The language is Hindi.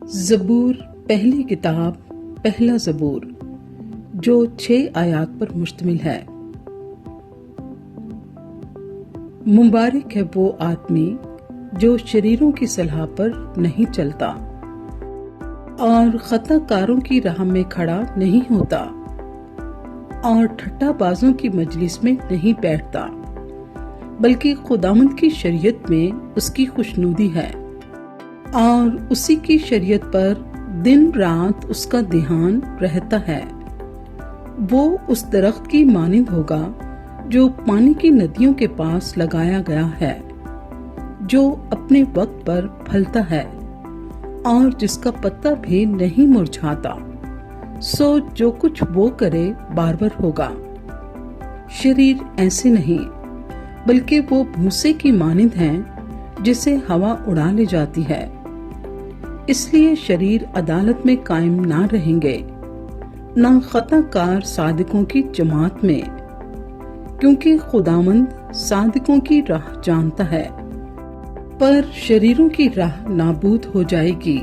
ज़बूर पहली किताब पहला ज़बूर जो 6 आयात पर मुश्तमिल है। मुबारक है वो आदमी जो शरीरों की सलाह पर नहीं चलता और खताकारों की राह में खड़ा नहीं होता और ठट्ठाबाजों की मजलिस में नहीं बैठता, बल्कि खुदावंद की शरीयत में उसकी खुशनुदी है और उसी की शरीयत पर दिन रात उसका ध्यान रहता है। वो उस दरख्त की मानिंद होगा जो पानी की नदियों के पास लगाया गया है, जो अपने वक्त पर फलता है और जिसका पत्ता भी नहीं मुरझाता। सो जो कुछ वो करे बारबर होगा। शरीर ऐसे नहीं, बल्कि वो भूसे की मानिंद हैं जिसे हवा उड़ा ले जाती है। इसलिए शरीर अदालत में कायम ना रहेंगे, ना खताकार सादिकों की जमात में, क्योंकि खुदावंद सादिकों की राह जानता है, पर शरीरों की राह नाबूद हो जाएगी।